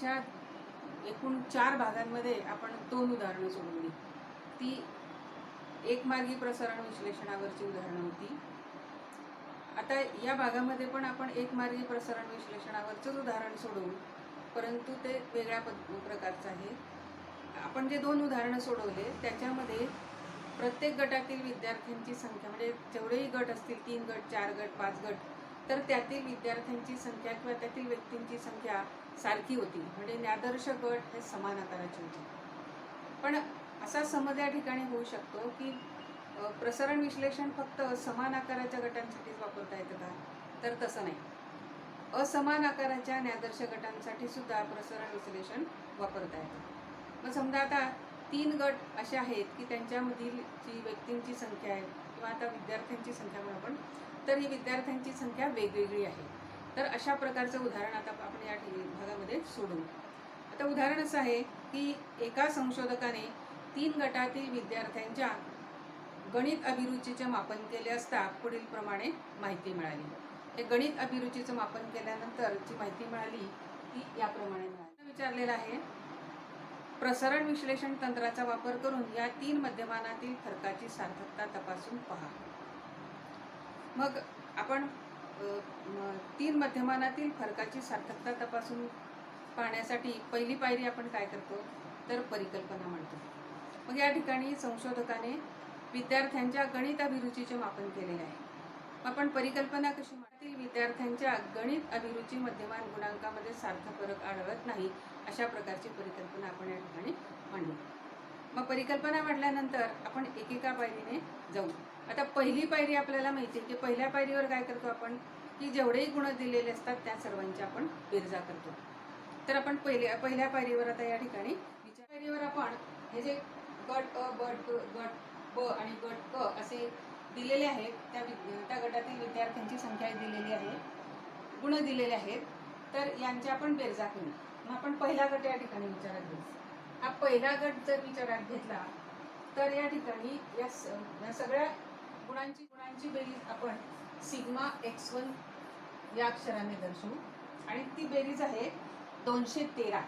मागच्या एकूण 4 भागांमध्ये आपण 2 उदाहरणं सोडवली. ती एकमार्गी प्रसारण विश्लेषणावरची उदाहरणं होती. आता या भागामध्ये पण आपण एकमार्गी प्रसारण विश्लेषणावरचंच उदाहरण सोडवू, परंतु ते वेगळ्या प्रकारचं आहे. आपण जे 2 उदाहरणं सोडवले त्याच्यामध्ये प्रत्येक गटातील विद्यार्थ्यांची संख्या, म्हणजे जेवढेही गट असतील, 3 गट, 4 गट, 5 गट, तर त्यातील विद्यार्थ्यांची संख्या किंवा त्यातील व्यक्तींची संख्या सारखी होती. म्हणजे आदर्श गट हे समान आकाराचे होते. पण असा समज या ठिकाणी होऊ शकतो की प्रसारण विश्लेषण फक्त समान आकाराच्या गटांसाठीच वापरता येतं का? तर तसं नाही. असमान आकाराच्या आणि आदर्श गटांसाठी सुद्धा प्रसारण विश्लेषण वापरता येतं. मग समजा आता 3 गट असे आहेत की त्यांच्यामधील जी व्यक्तींची संख्या आहे किंवा आता विद्यार्थ्यांची संख्या म्हणून आपण, तर ही विद्यार्थ्यांची संख्या वेगवेगळी आहे. तर अशा प्रकारचं उदाहरण आता आपण या भागामध्ये सोडवू. आता उदाहरण असं आहे की एका संशोधकाने 3 गटातील विद्यार्थ्यांच्या गणित अभिरुचीचे मापन केले असता पुढील प्रमाणे माहिती मिळाली. हे गणित अभिरुचीचं मापन केल्यानंतर जी माहिती मिळाली ती याप्रमाणे मिळाली. विचारलेलं आहे, प्रसारण विश्लेषण तंत्राचा वापर करून या 3 मध्यमानातील फरकाची सार्थकता तपासून पहा. मग आपण 3 मध्यमानातील फरकाची सार्थकता तपासून पाहण्यासाठी पहिली पायरी आपण काय करतो, तर परिकल्पना म्हणतो. मग या ठिकाणी संशोधकाने विद्यार्थ्यांच्या गणित अभिरुचीचे मापन केलेले आहे. आपण परिकल्पना कशी मांडतील, विद्यार्थ्यांच्या गणित अभिरुची मध्यमान गुणांकामध्ये सार्थ फरक आढळत नाही, अशा प्रकारची परिकल्पना आपण या ठिकाणी मांडू. मग परिकल्पना मांडल्यानंतर आपण एकेका पायरीने जाऊ. आता पहिली पायरी आपल्याला माहिती आहे की पहिल्या पायरीवर काय करतो आपण, की जेवढेही गुण दिलेले असतात त्या सर्वांची आपण बेरजा करतो. तर आपण पहिल्या पायरीवर आता या ठिकाणी पायरीवर आपण हे जे गट अ, गट ब आणि गट क असे दिलेले आहेत, त्या गटातील विद्यार्थ्यांची संख्या दिलेली आहे, गुण दिलेले आहेत, तर यांची आपण बेरजा करू. मग आपण पहिला गट या ठिकाणी विचारात घेऊ. हा पहिला गट जर विचारात घेतला तर या ठिकाणी या सगळ्या गुणांची बेरीज आपण सिग्मा x1 या अक्षराने दर्शवू आणि ती बेरीज आहे 213.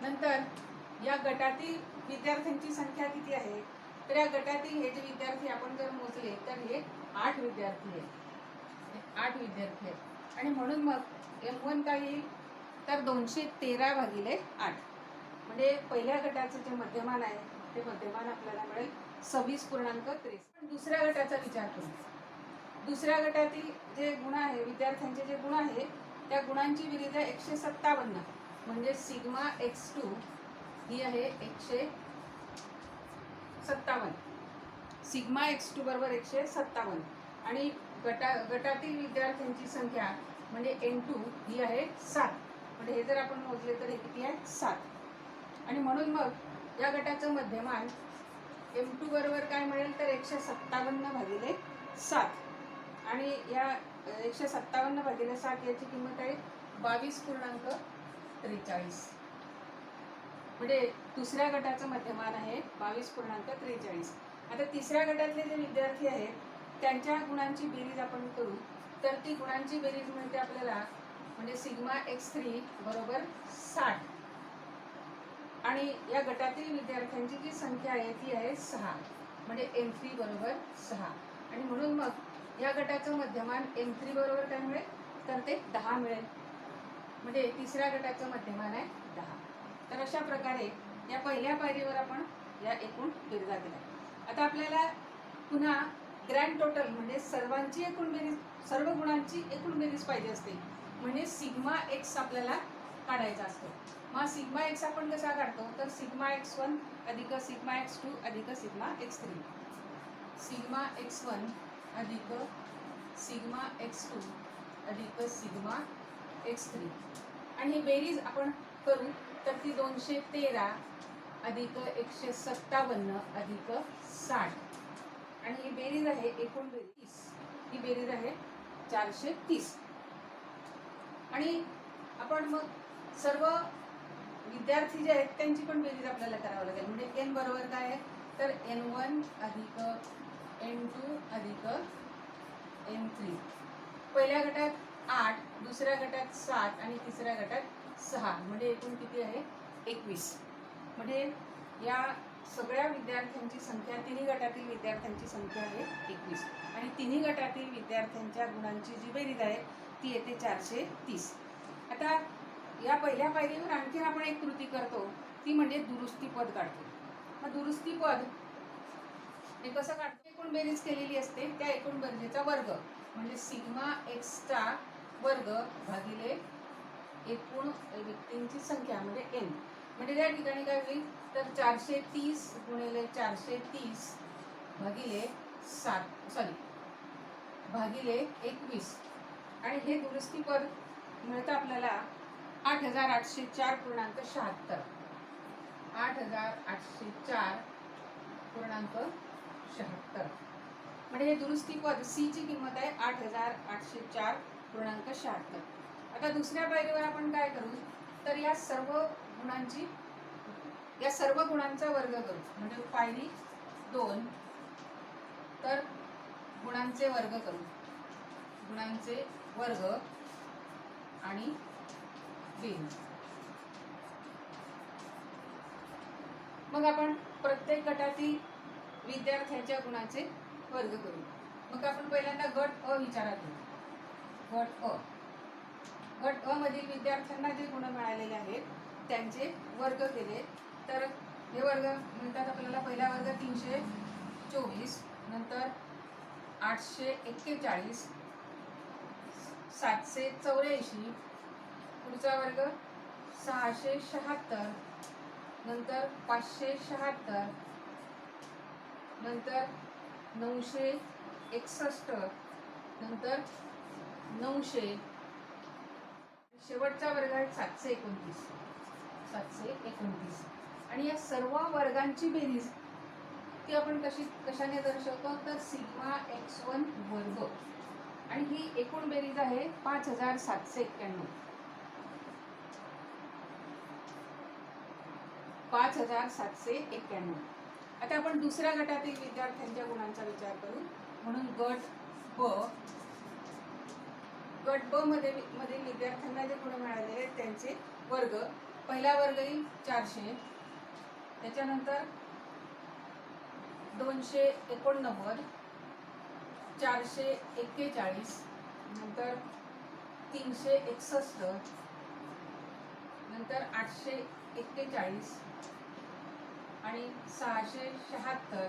नंतर या गटातील विद्यार्थ्यांची संख्या किती आहे, तर या गटातील हे जे विद्यार्थी आपण जर मोजले तर हे 8 विद्यार्थी आहेत. 8 विद्यार्थी आहेत आणि म्हणून मग M1 काय येईल, तर 213 भागिले 8. म्हणजे पहिल्या गटाचं जे मध्यमान आहे ते मध्यमान आपल्याला मिळेल 26.63. दुसऱ्या गटाचा विचार करू. दुसऱ्या गटातील जे गुण आहे, विद्यार्थ्यांचे जे गुण आहे, त्या गुणांची बेरीज आहे 157. म्हणजे सिग्मा x2 ही आहे 157. सिग्मा x2 बरोबर 157 आणि गटातील विद्यार्थ्यांची संख्या म्हणजे N2 ही आहे 7. म्हणजे हे जर आपण मोजले तर हे किती आहे, 7. आणि म्हणून मग या गटाचं मध्यमान M2 बरोबर काय मिळेल, तर 157 भागिले 7. आणि या 157 भागिले 7 याची किंमत आहे 22.43. म्हणजे दुसऱ्या गटाचं मध्यमान आहे 22.43. आता तिसऱ्या गटातले जे विद्यार्थी आहेत त्यांच्या गुणांची बेरीज आपण करू. तर ती गुणांची बेरीज मिळते आपल्याला, म्हणजे सिग्मा x3 बरोबर 60. आणि या गटातील विद्यार्थ्यांची जी संख्या आहे ती आहे 6. म्हणजे M3 बरोबर 6. आणि म्हणून मग या गटाचं मध्यमान M3 बरोबर काय मिळेल, तर ते 10 मिळेल. म्हणजे तिसऱ्या गटाचं मध्यमान आहे 10. तर अशा प्रकारे या पहिल्या पायरीवर आपण या एकूण बेरजा केल्या. आता आपल्याला पुन्हा ग्रँड टोटल म्हणजे सर्वांची एकूण बेरीज, सर्व गुणांची एकूण बेरीज पाहिजे असते. म्हणजे सिग्मा x आपल्याला काढायचा असतो. मग सिग्मा x आपण कसा काढतो, तर सिग्मा x1 अधिक सिग्मा x2 अधिक सिग्मा x3. सिग्मा x1 अधिक सिग्मा x2 अधिक सिग्मा x3. आणि ही बेरीज आपण करू तर ती 213 अधिक 157 अधिक 60. आणि ही बेरीज आहे एकूण बेरीज, ही बेरीज आहे 430. आणि आपण मग सर्व विद्यार्थी जे आहेत त्यांची पण बेरीज आपल्याला करावं लागेल. म्हणजे n बरोबर काय आहे, तर N1 अधिक N2 अधिक N3. पहिल्या गटात 8, दुसऱ्या गटात 7 आणि तिसऱ्या गटात 6, म्हणजे एकूण किती आहे 21. म्हणजे या सगळ्या विद्यार्थ्यांची संख्या, तिन्ही गटातील विद्यार्थ्यांची संख्या आहे 21 आणि तिन्ही गटातील विद्यार्थ्यांच्या गुणांची जी बेरीज आहे ती येते 430. आता या पहिल्या पायरीवर आणखीन आपण एक कृती करतो, ती म्हणजे दुरुस्ती पद काढतो. मग दुरुस्ती पद हे कसं काढतो? एकूण बेरीज केलेली असते त्या एकूण बेरीजचा वर्ग म्हणजे सिग्मा एक्सचा वर्ग भागिले एकूण व्यक्तींची संख्या म्हणजे एन. म्हणजे त्या ठिकाणी काय होईल तर 430 गुणिले 430 भागिले 21 आणि हे दुरुस्ती पद मिळतं आपल्याला 8804.76. 8804.76 म्हणजे हे दुरुस्ती पद सी ची किंमत आहे 8804.76. आता दुसऱ्या पायरीवर आपण काय करू तर या सर्व गुणांचा वर्ग करू. म्हणजे पायरी 2 तर गुणांचे वर्ग करू. गुणांचे वर्ग आणि बेरीज. मग आपण प्रत्येक गटातील विद्यार्थ्यांच्या गुणाचे वर्ग करू. मग आपण पहिल्यांदा गट अ विचारात घेऊ. गट अ मधील विद्यार्थ्यांना जे गुण मिळालेले आहेत त्यांचे वर्ग केले तर हे वर्ग म्हणतात आपल्याला. पहिला वर्ग 324, नंतर 841, 784, पुढचा वर्ग 676, नंतर 576, नंतर 961, नंतर 900, शेवटचा वर्ग आहे 729. आणि या सर्व वर्गांची बेरीज ती आपण कशाने दर्शवतो तर सिग्मा x1 वर्ग. आणि ही एकूण बेरीज आहे 5791. 5791. आता आपण दुसऱ्या गटातील विद्यार्थ्यांच्या गुणांचा विचार करू. म्हणून गट ब मधील विद्यार्थ्यांना जे गुण मिळालेले आहेत त्यांचे वर्ग. पहिला वर्ग येईल 400, त्याच्यानंतर 289, 441, नंतर 361, नंतर 841 आणि 676,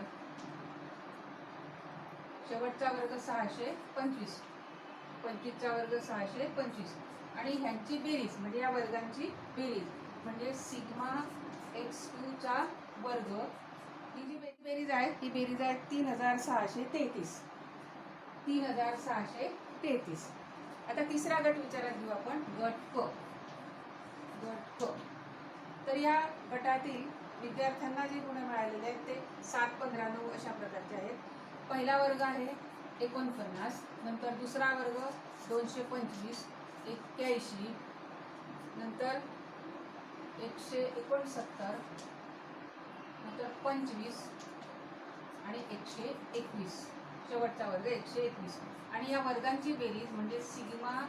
शेवटचा वर्ग 625. 25चा वर्ग 625 आणि ह्यांची बेरीज म्हणजे या वर्गांची बेरीज म्हणजे सिग्मा x2 चा वर्ग. ही जी बेरीज आहे ही बेरीज आहे 3633. 3633. आता तिसरा गट विचारात घेऊ आपण. गट क. तर या गटातील विद्यार्थ्यांना जे गुण मिळालेले आहेत ते 7, 15, 9 अशा प्रकारचे आहेत. पहिला वर्ग आहे 49, नंतर दुसरा वर्ग 225, 81, नंतर 169, नंतर 25 आणि 121, शेवटचा वर्ग 121. आणि या वर्गांची बेरीज म्हणजे सिग्मा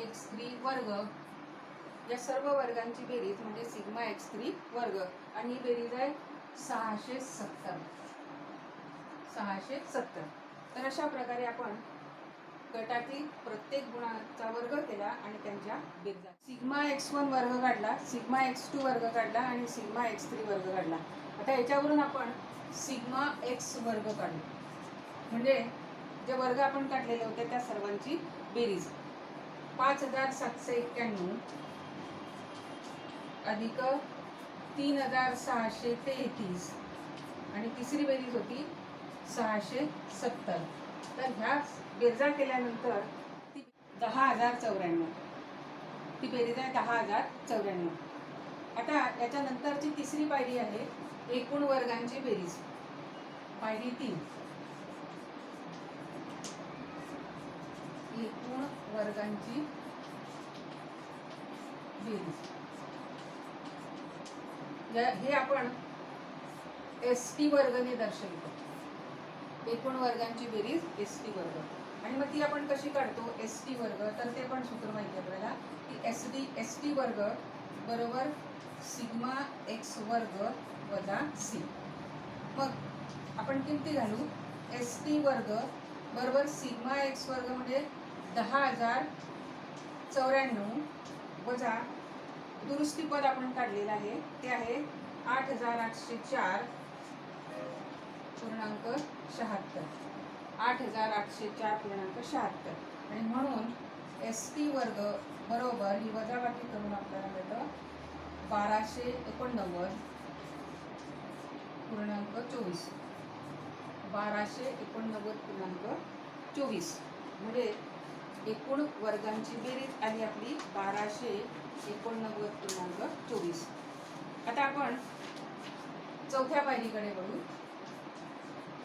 x3 वर्ग. या सर्व वर्गांची बेरीज म्हणजे सिग्मा x3 वर्ग आणि ही बेरीज आहे 670. तर अशा प्रकारे आपण गटातील प्रत्येक गुणाचा वर्ग केला आणि त्यांच्या बेरीजा. सिग्मा x1 वर्ग काढला, सिग्मा x2 वर्ग काढला आणि सिग्मा x3 वर्ग काढला. आता याच्यावरून आपण सिग्मा x वर्ग काढू. म्हणजे जे वर्ग आपण काढलेले होते त्या सर्वांची बेरीज 5791 अधिक 3633 आणि तिसरी बेरीज होती 670. तर ह्या बेरजा केल्यानंतर ती 10,094. ती बेरीज आहे 10,094. आता याच्यानंतरची तिसरी पायरी आहे एकूण वर्गांची बेरीज. पायरी 3 एकूण वर्गांची बेरीज. हे आपण ST वर्गने दर्शवितो. एकूण वर्गांची बेरीज ST वर्ग. आणि मग ती आपण कशी काढतो एस टी वर्ग, तर ते पण सूत्र माहिती आहे आपल्याला की एस टी वर्ग बरोबर सिग्मा एक्स वर्ग वजा सी. मग आपण किमती घालू एस टी वर्ग बरोबर सिग्मा एक्स वर्ग म्हणजे 10,094 वजा दुरुस्ती पद आपण काढलेलं आहे ते आहे 8,804.76 8,804.76 आणि म्हणून एस टी वर्ग बरोबर ही वजाबाकी करून आपल्याला मिळतं 1289.24 1289.24 म्हणजे एकूण वर्गांची बेरीज आली आपली 1289.24. आता आपण चौथ्या पायरीकडे वळू.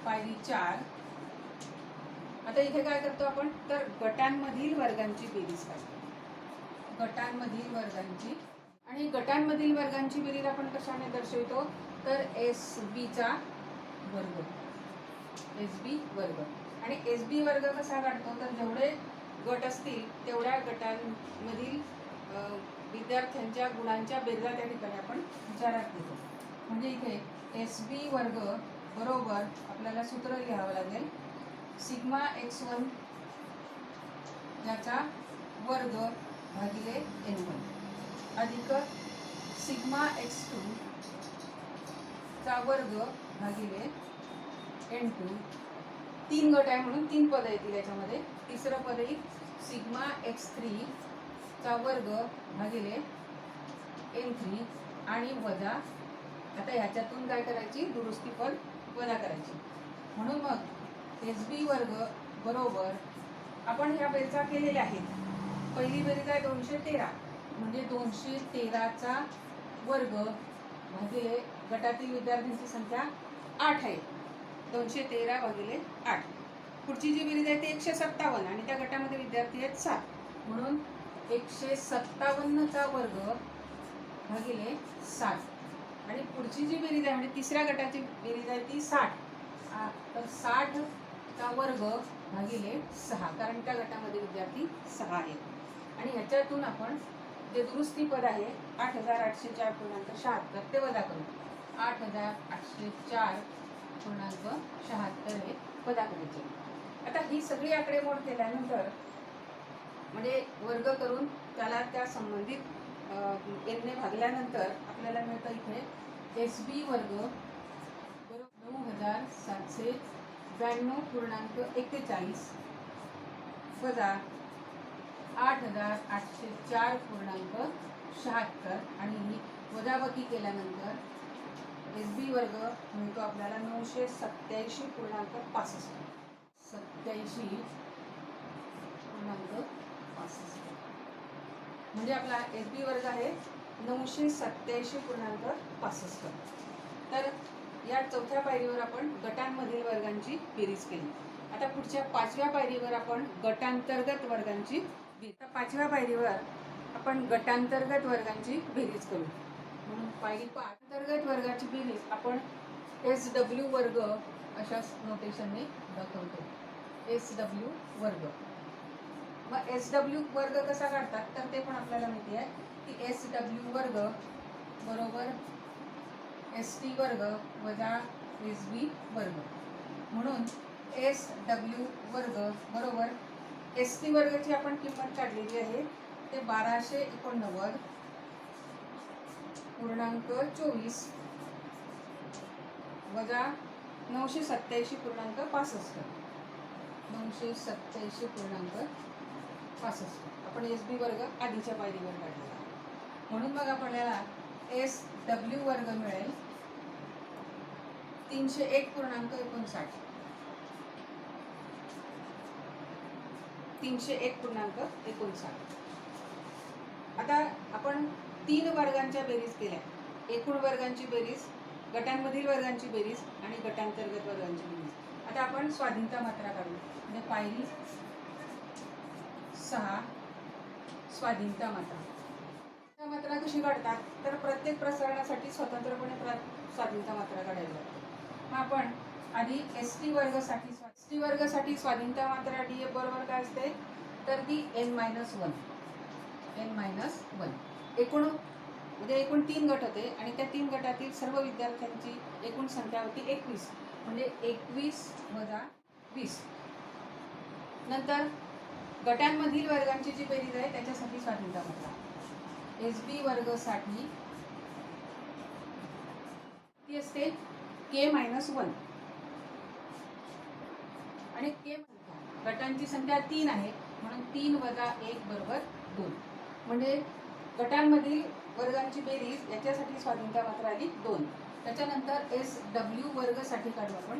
पायरी 4. आता इथे काय करतो आपण तर गटांमधील वर्गांची बेरीज काढतो. गटांमधील वर्गांची आणि गटांमधील वर्गांची बेरीज आपण कशाने दर्शवतो तर एस बीचा वर्ग. एस बी वर्ग आणि एस बी वर्ग कसा काढतो तर जेवढे गट असतील तेवढ्या गटांमधील विद्यार्थ्यांच्या गुणांच्या बेरजा त्या ठिकाणी आपण विचारात घेतो. म्हणजे इथे एस बी वर्ग बरोबर आपल्याला सूत्र लिहावं लागेल सिग्मा एक्स वन याचा वर्ग भागिले एन वन अधिक सिग्मा एक्स टू चा वर्ग भागिले एन टू. 3 गट आहे म्हणून 3 पद येतील याच्यामध्ये. तिसरं पद येईल सिग्मा एक्स थ्री चा वर्ग भागिले एन थ्री आणि वजा आता ह्याच्यातून काय करायची दुरुस्ती पद वजा करायची. म्हणून मग एस बी वर्ग बरोबर आपण ह्या बेरजा केलेल्या आहेत. पहिली बेरीज आहे 213 म्हणजे 213चा वर्ग भागिले गटातील विद्यार्थ्यांची संख्या 8 आहे 213 भागिले 8. पुढची जी बेरीज आहे ती 157 आणि त्या गटामध्ये विद्यार्थी आहेत 7 म्हणून 157चा वर्ग भागिले 7 आणि पुढची जी बेरीज आहे म्हणजे तिसऱ्या गटाची बेरीज आहे ती 60 तर 60चा वर्ग भागिले 6 कारण त्या गटामध्ये विद्यार्थी 6 आहेत. आणि ह्याच्यातून आपण जे दुरुस्ती पद आहे 8,804.76 ते वजा करू. 8,804.76 हे वजा करायचे. आता ही सगळी आकडेमोड केल्यानंतर म्हणजे वर्ग करून त्याला त्या संबंधित एनने भागल्यानंतर आपल्याला मिळतं इथे एस बी वर्ग 9,792.41 वजा 8,804.76 आणि ही वजाबाकी केल्यानंतर एस बी वर्ग मिळतो आपल्याला 987.65 87.65 म्हणजे आपला एस बी वर्ग आहे 987.65. तर या चौथ्या पायरीवर आपण गटांमधील वर्गांची बेरीज केली. आता पुढच्या 5व्या पायरीवर आपण गटांतर्गत वर्गांची बेरीज. 5व्या पायरीवर आपण गटांतर्गत वर्गांची बेरीज करू. म्हणून पायरी 5 अंतर्गत वर्गाची बेरीज आपण एस डब्ल्यू वर्ग अशा नोटेशनने दाखवतो. एस डब्ल्यू वर्ग. मग एस डब्ल्यू वर्ग कसा काढतात तर ते पण आपल्याला माहिती आहे की एस डब्ल्यू वर्ग बरोबर एस टी वर्ग वजा एस बी वर्ग. म्हणून एस डब्ल्यू वर्ग बरोबर एस टी वर्गाची आपण किंमत काढलेली आहे ते 1289.24 वजा 987.65 987.65 आपण एस बी वर्ग आधीच्या पायरीवर काढलेला. म्हणून मग आपल्याला एस डब्ल्यू वर्ग मिळेल 301.59 301.59. आता आपण 3 वर्गांच्या बेरीज केल्या. एकूण वर्गांची बेरीज, गटांमधील वर्गांची बेरीज आणि गटांतर्गत वर्गांची बेरीज. आता आपण स्वाधीनता मात्रा काढू. म्हणजे पायरी 6 स्वाधीनता मात्रा. मात्रा कशी काढतात तर प्रत्येक प्रसारणासाठी स्वतंत्रपणे स्वाधीनता मात्रा काढायला लागते. मग आपण आणि एसटी वर्गासाठी स्वाधीनता मात्रा DF बरोबर काय असते, तर ती n-1 एकूण म्हणजे एकूण 3 गट होते आणि त्या 3 गटातील सर्व विद्यार्थ्यांची एकूण संख्या होती 21, म्हणजे 21 - 20. नंतर गटांमधील वर्गांची जी बेरीज आहे त्याच्यासाठी स्वाधीनता मात्रा SB वर्गासाठी ती असते K-1 आणि गटांची संख्या 3 आहे म्हणून 3 - 1 बरोबर 2. म्हणजे गटांमधील वर्गांची बेरीज याच्यासाठी स्वाधीनता मात्रा आली 2. त्याच्यानंतर SW वर्गासाठी काढू आपण.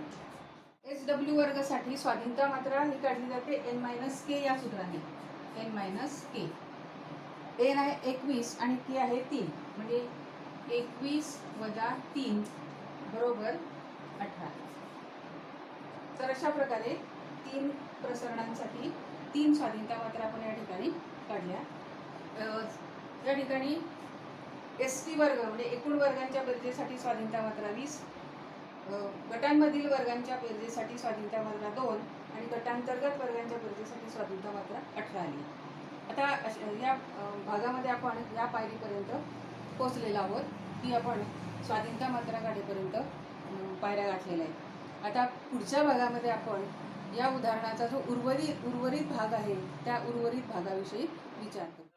SW वर्गासाठी स्वाधीनता मात्रा ही काढली जाते n-k या सूत्राने. n-k n आहे 21 आणि k आहे 3, म्हणजे 21 - 3 बरोबर 18. तर अशा प्रकारे 3 प्रसरणांसाठी 3 स्वाधीनता मात्रा आपण या ठिकाणी काढल्या. या ठिकाणी ST वर्ग म्हणजे एकूण वर्गांच्या बेरजेसाठी स्वाधीनता मात्रा 20, गटांमधील वर्गांच्या बेरजेसाठी स्वाधीनता मात्रा 2 आणि गटांतर्गत वर्गांच्या बेरजेसाठी स्वाधीनता मात्रा 18 आली. आता या भागामध्ये आपण या पायरीपर्यंत पोहोचलेलो आहोत की आपण स्वाधीनता मात्रा काढेपर्यंत पायऱ्या गाठलेल्या आहेत. आता पुढच्या भागामध्ये आपण या उदाहरणाचा जो उर्वरित भाग आहे त्या उर्वरित भागाविषयी विचार करू.